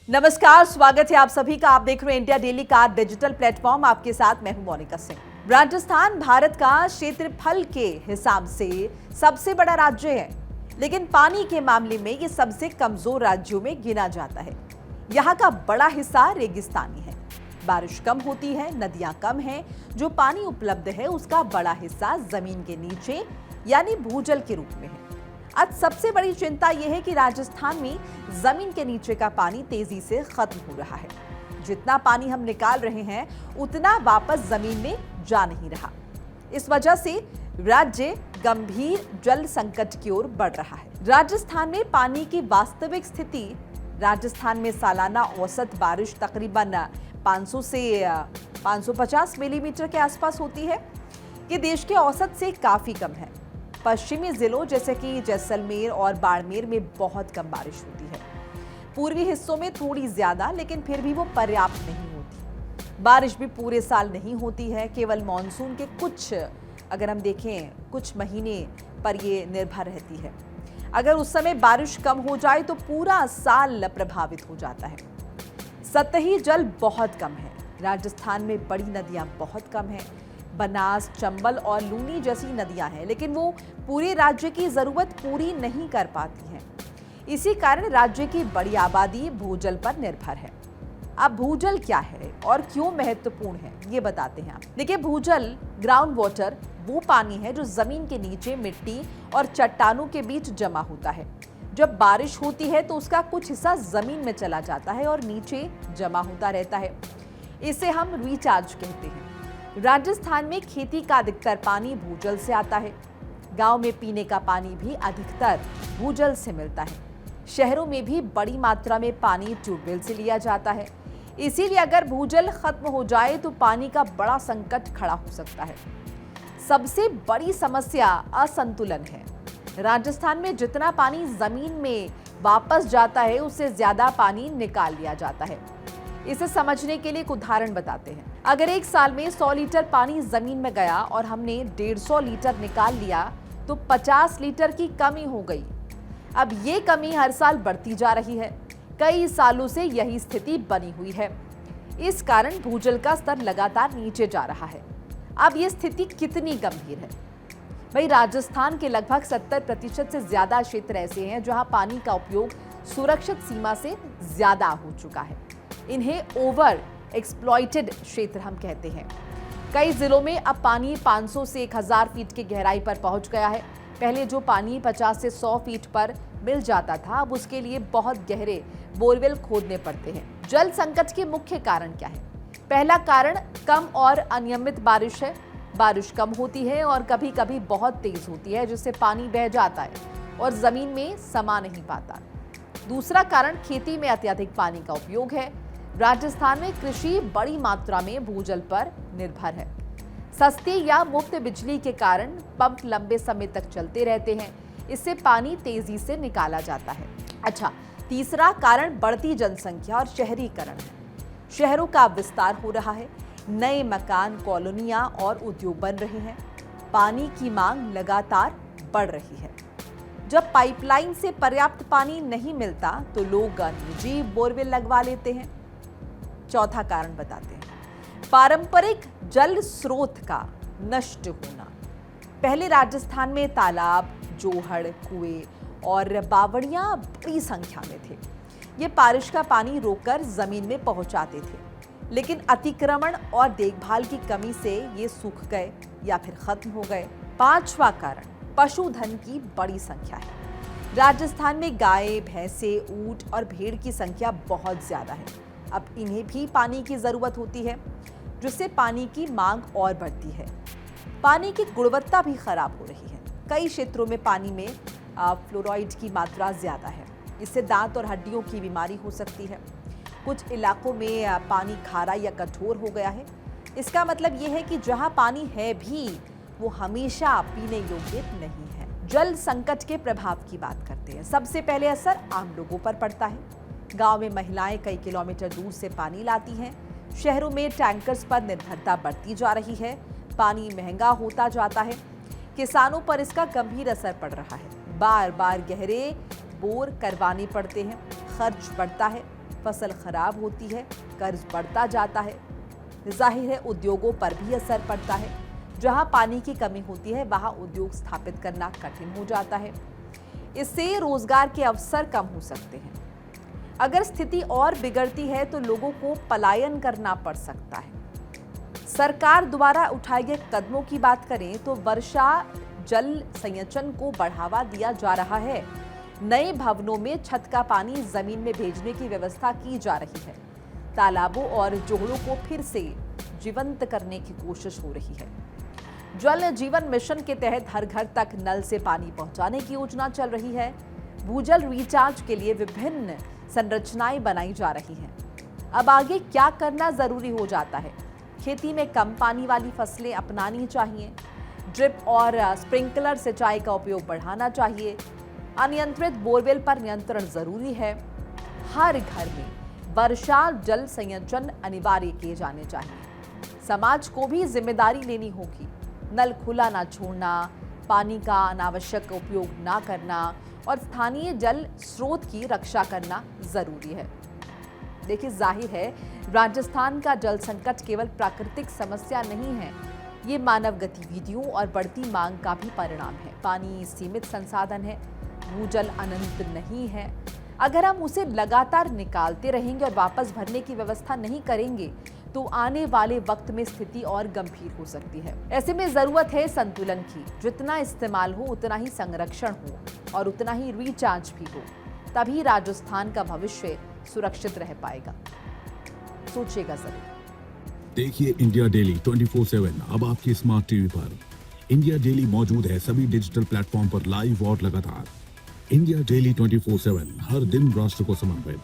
नमस्कार, स्वागत है आप सभी का। आप देख रहे हैं इंडिया डेली का डिजिटल प्लेटफॉर्म। आपके साथ मैं हूं मोनिका सिंह। राजस्थान भारत का क्षेत्रफल के हिसाब से सबसे बड़ा राज्य है, लेकिन पानी के मामले में ये सबसे कमजोर राज्यों में गिना जाता है। यहाँ का बड़ा हिस्सा रेगिस्तानी है, बारिश कम होती है, नदियां कम हैं, जो पानी उपलब्ध है उसका बड़ा हिस्सा जमीन के नीचे यानी भूजल के रूप में है। आज सबसे बड़ी चिंता यह है कि राजस्थान में जमीन के नीचे का पानी तेजी से खत्म हो रहा है। जितना पानी हम निकाल रहे हैं उतना वापस जमीन में जा नहीं रहा। इस वजह से राज्य गंभीर जल संकट की ओर बढ़ रहा है। राजस्थान में पानी की वास्तविक स्थिति: राजस्थान में सालाना औसत बारिश तकरीबन 500 से 550 मिलीमीटर के आसपास होती है। ये देश के औसत से काफी कम है। पश्चिमी जिलों जैसे कि जैसलमेर और बाड़मेर में बहुत कम बारिश होती है। पूर्वी हिस्सों में थोड़ी ज्यादा, लेकिन फिर भी वो पर्याप्त नहीं होती। बारिश भी पूरे साल नहीं होती है, केवल मॉनसून के अगर हम देखें कुछ महीने पर ये निर्भर रहती है। अगर उस समय बारिश कम हो जाए तो पूरा साल प्रभावित हो जाता है। सतही जल बहुत कम है। राजस्थान में बड़ी नदियां बहुत कम हैं। बनास, चंबल और लूनी जैसी नदियां हैं, लेकिन वो पूरे राज्य की जरूरत पूरी नहीं कर पाती हैं। इसी कारण राज्य की बड़ी आबादी भूजल पर निर्भर है। अब भूजल क्या है और क्यों महत्वपूर्ण है, ये बताते हैं आप। देखिए, भूजल ग्राउंड वाटर वो पानी है जो जमीन के नीचे मिट्टी और चट्टानों के बीच जमा होता है। जब बारिश होती है तो उसका कुछ हिस्सा जमीन में चला जाता है और नीचे जमा होता रहता है। इसे हम रिचार्ज कहते हैं। राजस्थान में खेती का अधिकतर पानी भूजल से आता है। गांव में पीने का पानी भी अधिकतर भूजल से मिलता है। शहरों में भी बड़ी मात्रा में पानी ट्यूबवेल से लिया जाता है। इसीलिए अगर भूजल खत्म हो जाए तो पानी का बड़ा संकट खड़ा हो सकता है। सबसे बड़ी समस्या असंतुलन है। राजस्थान में जितना पानी जमीन में वापस जाता है उससे ज्यादा पानी निकाल लिया जाता है। इसे समझने के लिए एक उदाहरण बताते हैं। अगर एक साल में 100 लीटर पानी जमीन में गया और हमने 150 लीटर निकाल लिया तो 50 लीटर की कमी हो गई। अब ये कमी हर साल बढ़ती जा रही है। कई सालों से यही स्थिति बनी हुई है। इस कारण भूजल का स्तर लगातार नीचे जा रहा है। अब ये स्थिति कितनी गंभीर है? भाई, राजस्थान के लगभग 70% से ज्यादा क्षेत्र ऐसे हैं जहां पानी का उपयोग सुरक्षित सीमा से ज्यादा हो चुका है। इन्हें ओवर एक्सप्लॉइटेड क्षेत्र हम कहते हैं। कई जिलों में अब पानी 500 से 1000 फीट की गहराई पर पहुंच गया है। पहले जो पानी 50 से 100 फीट पर मिल जाता था, अब उसके लिए बहुत गहरे बोरवेल खोदने पड़ते हैं। जल संकट के मुख्य कारण क्या है? पहला कारण कम और अनियमित बारिश है। बारिश कम होती है और कभी कभी बहुत तेज होती है, जिससे पानी बह जाता है और जमीन में समा नहीं पाता। दूसरा कारण खेती में अत्यधिक पानी का उपयोग है। राजस्थान में कृषि बड़ी मात्रा में भूजल पर निर्भर है। सस्ती या मुफ्त बिजली के कारण पंप लंबे समय तक चलते रहते हैं। इससे पानी तेजी से निकाला जाता है। अच्छा, तीसरा कारण बढ़ती जनसंख्या और शहरीकरण है। शहरों का विस्तार हो रहा है। नए मकान, कॉलोनियां और उद्योग बन रहे हैं। पानी की मांग लगातार बढ़ रही है। जब पाइपलाइन से पर्याप्त पानी नहीं मिलता तो लोग निजी बोरवेल लगवा लेते हैं। चौथा कारण बताते हैं, पारंपरिक जल स्रोत का नष्ट होना। पहले राजस्थान में तालाब, जोहड़, कुएं और बावड़ियां बड़ी संख्या में थे। ये बारिश का पानी रोककर जमीन में पहुंचाते थे, लेकिन अतिक्रमण और देखभाल की कमी से ये सूख गए या फिर खत्म हो गए। पांचवा कारण पशुधन की बड़ी संख्या है। राजस्थान में गाय, भैंसे, ऊंट और भेड़ की संख्या बहुत ज्यादा है। अब इन्हें भी पानी की जरूरत होती है, जिससे पानी की मांग और बढ़ती है। पानी की गुणवत्ता भी खराब हो रही है। कई क्षेत्रों में पानी में फ्लोराइड की मात्रा ज्यादा है। इससे दांत और हड्डियों की बीमारी हो सकती है। कुछ इलाकों में पानी खारा या कठोर हो गया है। इसका मतलब यह है कि जहां पानी है भी वो हमेशा पीने योग्य नहीं है। जल संकट के प्रभाव की बात करते हैं। सबसे पहले असर आम लोगों पर पड़ता है। गांव में महिलाएं कई किलोमीटर दूर से पानी लाती हैं। शहरों में टैंकर्स पर निर्भरता बढ़ती जा रही है। पानी महंगा होता जाता है। किसानों पर इसका गंभीर असर पड़ रहा है। बार बार गहरे बोर करवाने पड़ते हैं, खर्च बढ़ता है, फसल खराब होती है, कर्ज बढ़ता जाता है। जाहिर है उद्योगों पर भी असर पड़ता है। जहां पानी की कमी होती है वहां उद्योग स्थापित करना कठिन हो जाता है। इससे रोजगार के अवसर कम हो सकते हैं। अगर स्थिति और बिगड़ती है तो लोगों को पलायन करना पड़ सकता है। सरकार द्वारा उठाए गए कदमों की बात करें तो वर्षा जल संचयन को बढ़ावा दिया जा रहा है। नए भवनों में छत का पानी जमीन में भेजने की व्यवस्था की जा रही है। तालाबों और जोहड़ों को फिर से जीवंत करने की कोशिश हो रही है। जल जीवन मिशन के तहत हर घर तक नल से पानी पहुंचाने की योजना चल रही है। भूजल रिचार्ज के लिए विभिन्न संरचनाएं बनाई जा रही हैं। अब आगे क्या करना जरूरी हो जाता है? खेती में कम पानी वाली फसलें अपनानी चाहिए। ड्रिप और स्प्रिंकलर सिंचाई का उपयोग बढ़ाना चाहिए। अनियंत्रित बोरवेल पर नियंत्रण जरूरी है। हर घर में वर्षा जल संचयन अनिवार्य किए जाने चाहिए। समाज को भी जिम्मेदारी लेनी होगी। नल खुला ना छोड़ना, पानी का अनावश्यक उपयोग ना करना और स्थानीय जल स्रोत की रक्षा करना जरूरी है। देखिए, जाहिर है राजस्थान का जल संकट केवल प्राकृतिक समस्या नहीं है, ये मानव गतिविधियों और बढ़ती मांग का भी परिणाम है। पानी सीमित संसाधन है, भूजल अनंत नहीं है। अगर हम उसे लगातार निकालते रहेंगे और वापस भरने की व्यवस्था नहीं करेंगे तो आने वाले वक्त में स्थिति और गंभीर हो सकती है। ऐसे में जरूरत है संतुलन की। जितना इस्तेमाल हो उतना ही संरक्षण हो और उतना ही रिचार्ज भी हो, तभी राजस्थान का भविष्य सुरक्षित रह पाएगा। सोचिएगा जरूर। देखिए इंडिया डेली 24/7 अब आपके स्मार्ट टीवी पर। इंडिया डेली मौजूद है सभी डिजिटल प्लेटफॉर्म पर लाइव और लगातार। इंडिया डेली 24/7 हर दिन राष्ट्र को समर्पित।